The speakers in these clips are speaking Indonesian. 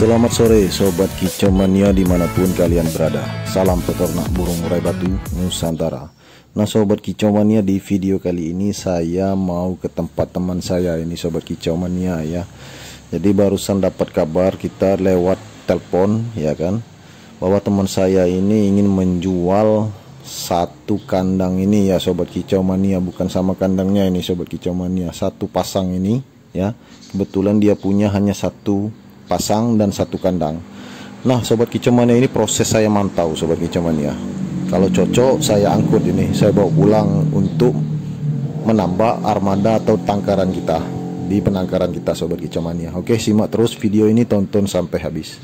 Selamat sore Sobat Kicau Mania dimanapun kalian berada. Salam peternak burung murai batu Nusantara. Nah Sobat Kicau Mania, di video kali ini saya mau ke tempat teman saya ini Sobat Kicau Mania ya. Jadi barusan dapat kabar kita lewat telepon ya kan, bahwa teman saya ini ingin menjual satu kandang ini ya Sobat Kicau Mania. Bukan sama kandangnya ini Sobat Kicau Mania, satu pasang ini ya. Kebetulan dia punya hanya satu pasang dan satu kandang. Nah Sobat Kicau Mania, ini proses saya mantau Sobat Kicau Mania. Kalau cocok saya angkut ini, saya bawa pulang untuk menambah armada atau tangkaran kita di penangkaran kita Sobat Kicau Mania. Oke, simak terus video ini, tonton sampai habis.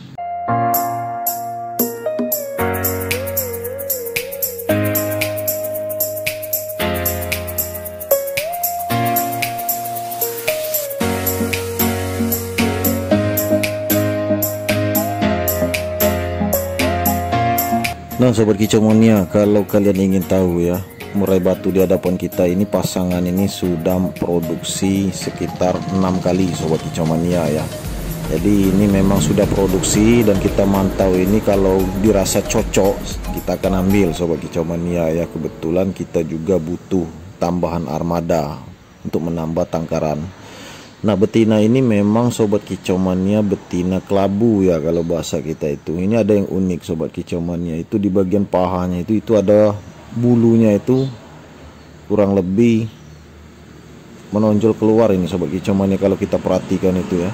Nah Sobat Kicau Mania, kalau kalian ingin tahu ya, murai batu di hadapan kita ini pasangan ini sudah produksi sekitar 6 kali Sobat Kicau Mania ya. Jadi ini memang sudah produksi dan kita mantau ini, kalau dirasa cocok kita akan ambil Sobat Kicau Mania ya. Kebetulan kita juga butuh tambahan armada untuk menambah tangkaran. Nah betina ini memang Sobat Kicau Mania betina kelabu ya kalau bahasa kita itu. Ini ada yang unik Sobat Kicau Mania, itu di bagian pahanya itu ada bulunya, itu kurang lebih menonjol keluar ini Sobat Kicau Mania kalau kita perhatikan itu ya.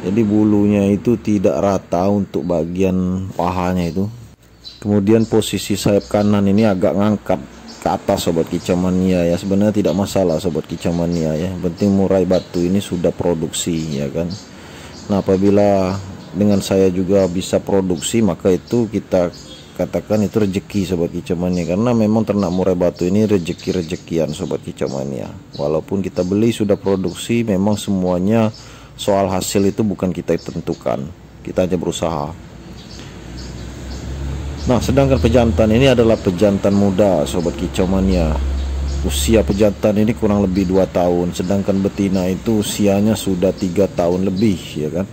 Jadi bulunya itu tidak rata untuk bagian pahanya itu. Kemudian posisi sayap kanan ini agak ngangkat ke atas Sobat Kicau Mania ya. Sebenarnya tidak masalah Sobat Kicau Mania ya, yang penting murai batu ini sudah produksi ya kan. Nah apabila dengan saya juga bisa produksi, maka itu kita katakan itu rezeki Sobat Kicau Mania, karena memang ternak murai batu ini rezeki-rezekian Sobat Kicau Mania. Walaupun kita beli sudah produksi, memang semuanya soal hasil itu bukan kita tentukan, kita hanya berusaha. Nah sedangkan pejantan ini adalah pejantan muda Sobat Kicau Mania. Usia pejantan ini kurang lebih 2 tahun, sedangkan betina itu usianya sudah 3 tahun lebih ya kan.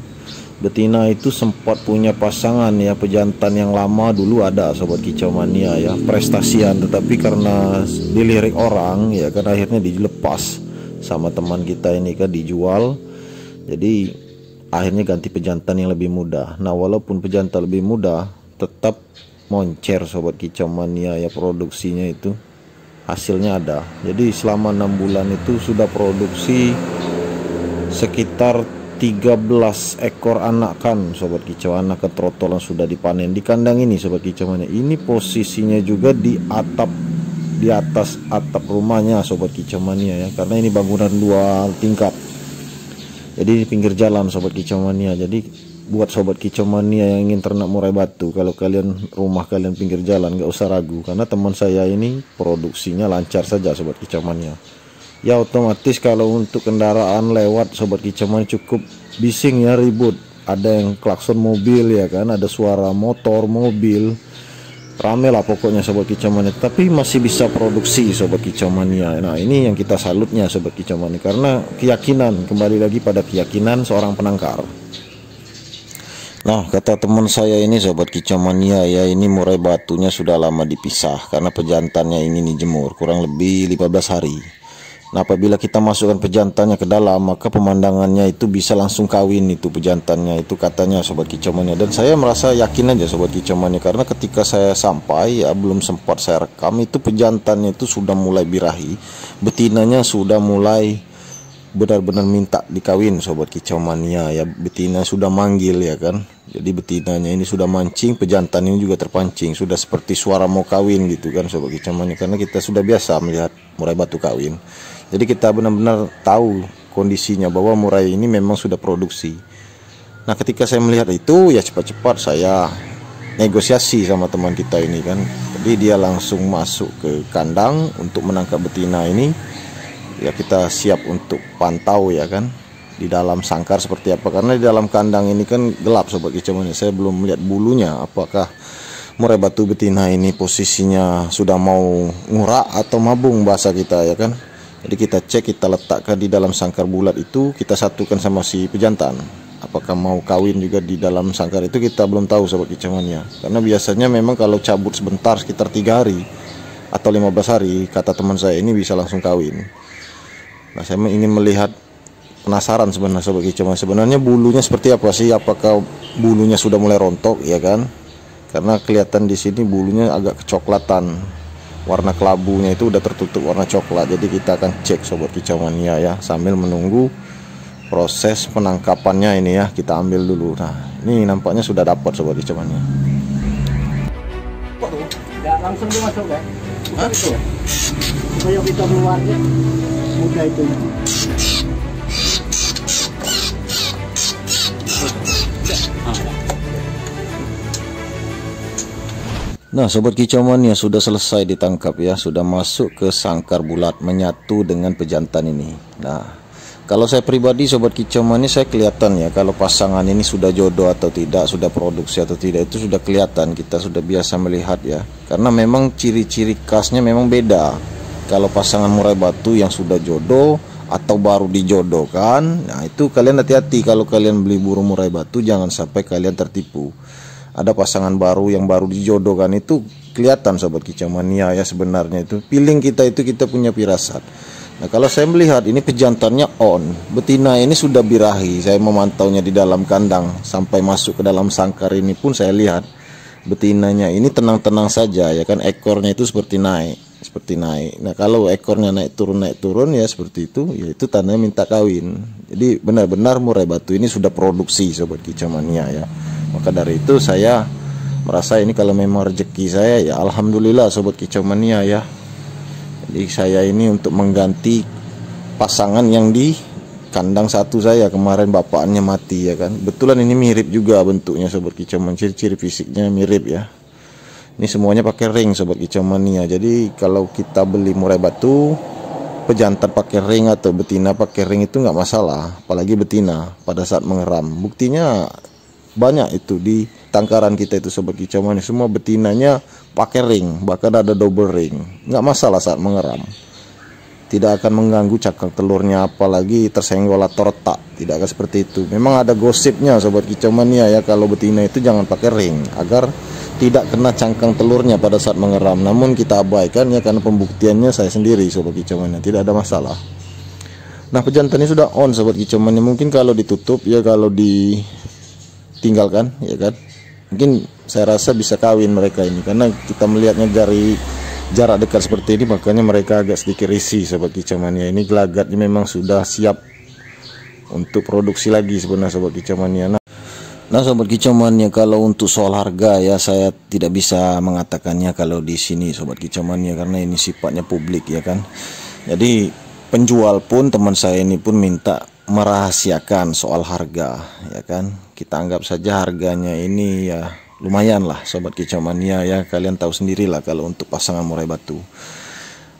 Betina itu sempat punya pasangan ya, pejantan yang lama dulu ada Sobat Kicau Mania ya, prestasian, tetapi karena dilirik orang ya kan, akhirnya dilepas sama teman kita ini kan, dijual. Jadi akhirnya ganti pejantan yang lebih muda. Nah walaupun pejantan lebih muda, tetap moncer Sobat Kicau Mania ya, produksinya itu hasilnya ada. Jadi selama 6 bulan itu sudah produksi sekitar 13 ekor anakan Sobat Kicau, anakan trotolan sudah dipanen di kandang ini Sobat Kicau Mania. Ini posisinya juga di atap, di atas atap rumahnya Sobat Kicau Mania ya, karena ini bangunan 2 tingkat. Jadi di pinggir jalan Sobat Kicau Mania. Jadi buat Sobat Kicau Mania yang ingin ternak murai batu, kalau kalian rumah kalian pinggir jalan, nggak usah ragu, karena teman saya ini produksinya lancar saja Sobat Kicau Mania. Ya otomatis kalau untuk kendaraan lewat Sobat Kicau Mania cukup bising ya, ribut. Ada yang klakson mobil ya kan, ada suara motor, mobil, rame lah pokoknya Sobat Kicau Mania. Tapi masih bisa produksi Sobat Kicau Mania. Nah ini yang kita salutnya Sobat Kicau Mania, karena keyakinan, kembali lagi pada keyakinan seorang penangkar. Nah kata teman saya ini Sobat Kicau Mania ya, ini murai batunya sudah lama dipisah karena pejantannya ingin dijemur kurang lebih 15 hari. Nah apabila kita masukkan pejantannya ke dalam, maka pemandangannya itu bisa langsung kawin itu pejantannya itu, katanya Sobat Kicau Mania. Dan saya merasa yakin aja Sobat Kicau Mania, karena ketika saya sampai ya, belum sempat saya rekam, itu pejantannya itu sudah mulai birahi, betinanya sudah mulai benar-benar minta dikawin Sobat Kicau Mania ya. Betina sudah manggil ya kan, jadi betinanya ini sudah mancing, pejantan ini juga terpancing, sudah seperti suara mau kawin gitu kan Sobat Kicau Mania, karena kita sudah biasa melihat murai batu kawin. Jadi kita benar-benar tahu kondisinya bahwa murai ini memang sudah produksi. Nah ketika saya melihat itu ya, cepat-cepat saya negosiasi sama teman kita ini kan. Jadi dia langsung masuk ke kandang untuk menangkap betina ini. Ya kita siap untuk pantau ya kan, di dalam sangkar seperti apa, karena di dalam kandang ini kan gelap Sobat Kicau Mania. Saya belum melihat bulunya, apakah murai batu betina ini posisinya sudah mau ngurak atau mabung bahasa kita ya kan. Jadi kita cek, kita letakkan di dalam sangkar bulat itu, kita satukan sama si pejantan. Apakah mau kawin juga di dalam sangkar itu kita belum tahu sobat kicau mania. Karena biasanya memang kalau cabut sebentar sekitar 3 hari atau 15 hari, kata teman saya ini bisa langsung kawin. Nah, saya ingin melihat, penasaran sebenarnya sobat kicau mania, sebenarnya bulunya seperti apa sih? Apakah bulunya sudah mulai rontok ya kan? Karena kelihatan di sini bulunya agak kecoklatan. Warna kelabunya itu udah tertutup warna coklat. Jadi kita akan cek sobat kicau mania ya, sambil menunggu proses penangkapannya ini ya, kita ambil dulu. Nah, ini nampaknya sudah dapat sobat kicau mania. Nggak langsung dimasuk ya? Itu ya? Supaya kita keluarnya mudah itu. Nah sobat kicau mania, sudah selesai ditangkap ya, sudah masuk ke sangkar bulat, menyatu dengan pejantan ini. Nah kalau saya pribadi sobat kicau mania, saya kelihatan ya kalau pasangan ini sudah jodoh atau tidak, sudah produksi atau tidak, itu sudah kelihatan. Kita sudah biasa melihat ya, karena memang ciri-ciri khasnya memang beda. Kalau pasangan murai batu yang sudah jodoh atau baru dijodohkan, nah itu kalian hati-hati. Kalau kalian beli burung murai batu, jangan sampai kalian tertipu. Ada pasangan baru yang baru dijodohkan, itu kelihatan sobat kicau mania ya, sebenarnya itu feeling kita, itu kita punya firasat. Nah kalau saya melihat ini pejantannya on, betina ini sudah birahi. Saya memantaunya di dalam kandang sampai masuk ke dalam sangkar ini pun saya lihat betinanya ini tenang-tenang saja ya kan, ekornya itu seperti naik. Nah kalau ekornya naik turun ya seperti itu, ya itu tandanya minta kawin. Jadi benar-benar murai batu ini sudah produksi sobat kicau mania ya. Maka dari itu saya merasa ini kalau memang rezeki saya ya alhamdulillah sobat kicau mania ya. Jadi saya ini untuk mengganti pasangan yang di kandang satu saya kemarin, bapaknya mati ya kan. Betulan ini mirip juga bentuknya sobat kicau mania, ciri fisiknya mirip ya. Ini semuanya pakai ring sobat kicau mania. Jadi kalau kita beli murai batu, pejantan pakai ring atau betina pakai ring itu nggak masalah, apalagi betina pada saat mengeram. Buktinya banyak itu di tangkaran kita itu sobat kicau mania, semua betinanya pakai ring, bahkan ada double ring, nggak masalah saat mengeram, tidak akan mengganggu cakang telurnya, apalagi tersenggol atau retak, tidak akan seperti itu. Memang ada gosipnya sobat kicau mania ya, kalau betina itu jangan pakai ring agar tidak kena cangkang telurnya pada saat mengeram. Namun kita abaikan ya, karena pembuktiannya saya sendiri sobat kicau mania, tidak ada masalah. Nah pejantan ini sudah on sobat kicau mania, mungkin kalau ditutup ya, kalau ditinggalkan ya kan, mungkin saya rasa bisa kawin mereka ini, karena kita melihatnya dari jarak dekat seperti ini, makanya mereka agak sedikit risih sobat kicau mania. Ini gelagatnya memang sudah siap untuk produksi lagi sebenarnya sobat kicau mania. Nah sobat kicau mania, kalau untuk soal harga ya saya tidak bisa mengatakannya kalau di sini sobat kicau mania, karena ini sifatnya publik ya kan. Jadi penjual pun, teman saya ini pun minta merahasiakan soal harga ya kan. Kita anggap saja harganya ini ya lumayan lah sobat kicau mania ya, kalian tahu sendirilah kalau untuk pasangan murai batu.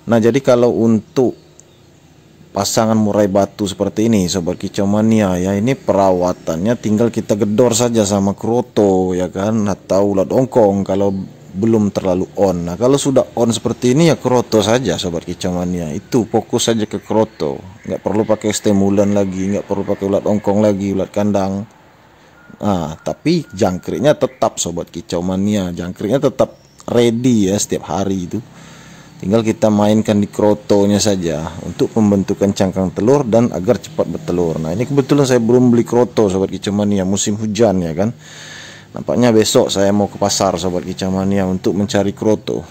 Nah jadi kalau untuk pasangan murai batu seperti ini sobat kicau mania ya, ini perawatannya tinggal kita gedor saja sama kroto ya kan, atau ulat ongkong kalau belum terlalu on. Nah kalau sudah on seperti ini ya kroto saja sobat kicau mania, itu fokus saja ke kroto, nggak perlu pakai stimulan lagi, nggak perlu pakai ulat ongkong lagi, ulat kandang. Nah tapi jangkriknya tetap sobat kicau mania, jangkriknya tetap ready ya setiap hari itu, tinggal kita mainkan di krotonya saja untuk pembentukan cangkang telur dan agar cepat bertelur. Nah ini kebetulan saya belum beli kroto sobat kicau mania, musim hujan ya kan. Nampaknya besok saya mau ke pasar sobat kicau mania untuk mencari kroto.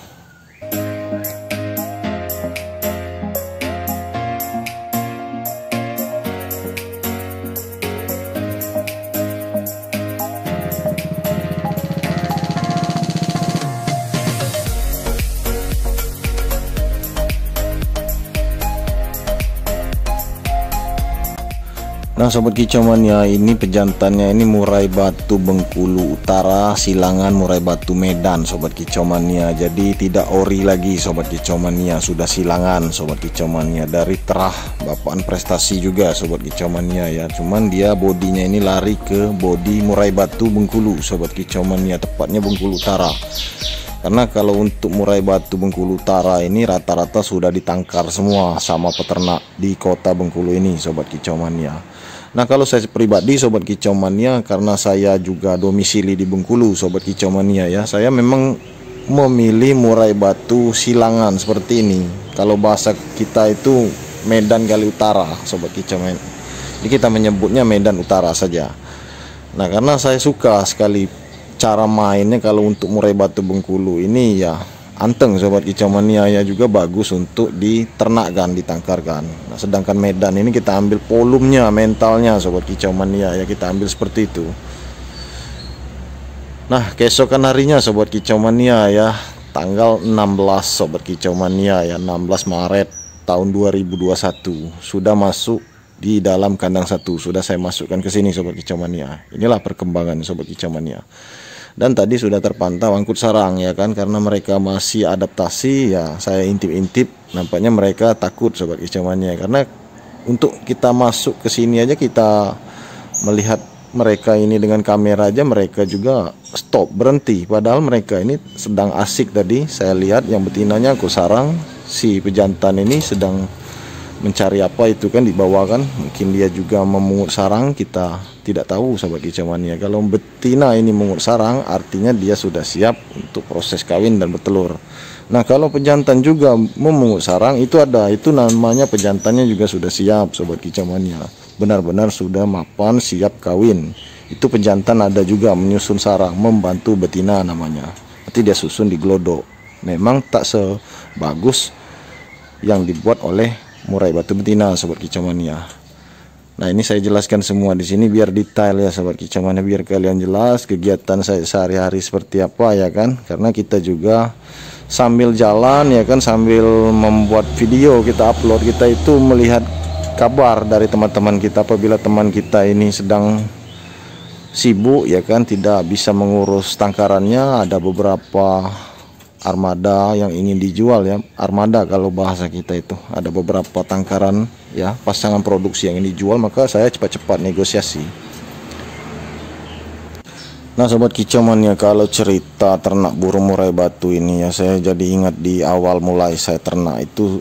Nah sobat kicau mania, ini pejantannya ini murai batu Bengkulu Utara, silangan murai batu Medan sobat kicau mania. Jadi tidak ori lagi sobat kicau mania, sudah silangan sobat kicau mania, dari terah bapaan prestasi juga sobat kicau mania ya. Cuman dia bodinya ini lari ke bodi murai batu Bengkulu sobat kicau mania, tepatnya Bengkulu Utara. Karena kalau untuk murai batu Bengkulu Utara ini rata-rata sudah ditangkar semua sama peternak di kota Bengkulu ini sobat kicau mania. Nah, kalau saya pribadi Sobat Kicau Mania, karena saya juga domisili di Bengkulu Sobat Kicau Mania ya, saya memang memilih murai batu silangan seperti ini. Kalau bahasa kita itu Medan Gali Utara Sobat Kicau Mania. Jadi kita menyebutnya Medan Utara saja. Nah, karena saya suka sekali cara mainnya kalau untuk murai batu Bengkulu ini ya anteng Sobat Kicau Mania ya, juga bagus untuk diternakkan, ditangkarkan. Nah, sedangkan Medan ini kita ambil volumenya, mentalnya Sobat Kicau Mania ya, kita ambil seperti itu. Nah, keesokan harinya Sobat Kicau Mania ya, tanggal 16 Sobat Kicau Mania ya, 16 Maret tahun 2021 sudah masuk di dalam kandang satu, sudah saya masukkan ke sini Sobat Kicau Mania. Inilah perkembangan Sobat Kicau Mania. Dan tadi sudah terpantau angkut sarang ya kan, karena mereka masih adaptasi ya, saya intip-intip, nampaknya mereka takut Sobat Kicau Mania, karena untuk kita masuk ke sini aja, kita melihat mereka ini dengan kamera aja, mereka juga stop, berhenti, padahal mereka ini sedang asik. Tadi saya lihat yang betinanya angkut sarang, si pejantan ini sedang mencari apa itu kan di bawah kan, mungkin dia juga memungut sarang, kita tidak tahu Sobat Kicau Mania. Kalau betina ini mengut sarang, artinya dia sudah siap untuk proses kawin dan bertelur. Nah, kalau pejantan juga memungut sarang, itu namanya pejantannya juga sudah siap Sobat Kicau Mania, benar-benar sudah mapan siap kawin. Itu pejantan ada juga menyusun sarang, membantu betina namanya, nanti dia susun di glodok. Memang tak sebagus yang dibuat oleh murai batu betina Sobat Kicau Mania. Nah, ini saya jelaskan semua di sini biar detail ya Sobat Kicau Mania, biar kalian jelas kegiatan saya sehari-hari seperti apa ya kan. Karena kita juga sambil jalan ya kan, sambil membuat video kita upload, kita itu melihat kabar dari teman-teman kita. Apabila teman kita ini sedang sibuk ya kan, tidak bisa mengurus tangkarannya, ada beberapa armada yang ingin dijual ya, armada kalau bahasa kita itu, ada beberapa tangkaran ya, pasangan produksi yang ingin dijual, maka saya cepat-cepat negosiasi. Nah Sobat Kicau Mania, kalau cerita ternak burung murai batu ini ya, saya jadi ingat di awal mulai saya ternak itu,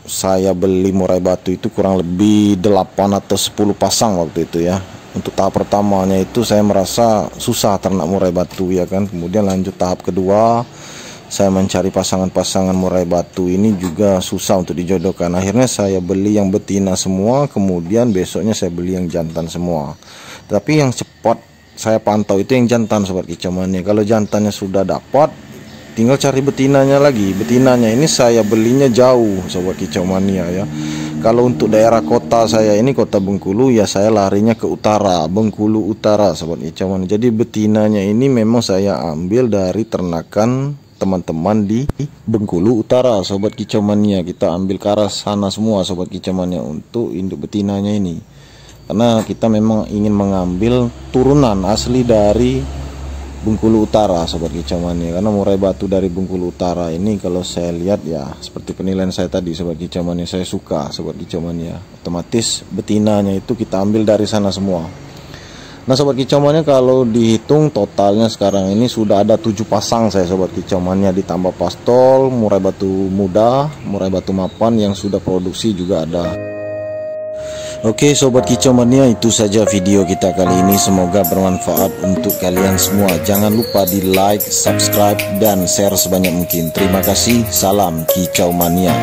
saya beli murai batu itu kurang lebih 8 atau 10 pasang waktu itu ya. Untuk tahap pertamanya itu saya merasa susah ternak murai batu ya kan, kemudian lanjut tahap kedua, saya mencari pasangan-pasangan murai batu ini juga susah untuk dijodohkan. Akhirnya saya beli yang betina semua, kemudian besoknya saya beli yang jantan semua. Tapi yang cepat saya pantau itu yang jantan Sobat Kicau Mania. Kalau jantannya sudah dapat, tinggal cari betinanya lagi. Betinanya ini saya belinya jauh Sobat Kicau Mania ya. Kalau untuk daerah kota saya ini, kota Bengkulu ya, saya larinya ke utara, Bengkulu Utara Sobat Kicau Mania. Jadi betinanya ini memang saya ambil dari ternakan teman-teman di Bengkulu Utara Sobat Kicau Mania. Kita ambil ke arah sana semua Sobat Kicau Mania untuk induk betinanya ini, karena kita memang ingin mengambil turunan asli dari Bengkulu Utara Sobat Kicau Mania. Karena murai batu dari Bengkulu Utara ini kalau saya lihat ya, seperti penilaian saya tadi Sobat Kicau Mania, saya suka Sobat Kicau Mania, otomatis betinanya itu kita ambil dari sana semua. Nah Sobat Kicau Mania, kalau dihitung totalnya sekarang ini sudah ada 7 pasang saya Sobat Kicau Mania, ditambah pastol, murai batu muda, murai batu mapan yang sudah produksi juga ada. Oke Sobat Kicau Mania, itu saja video kita kali ini, semoga bermanfaat untuk kalian semua. Jangan lupa di like, subscribe, dan share sebanyak mungkin. Terima kasih, salam Kicau Mania.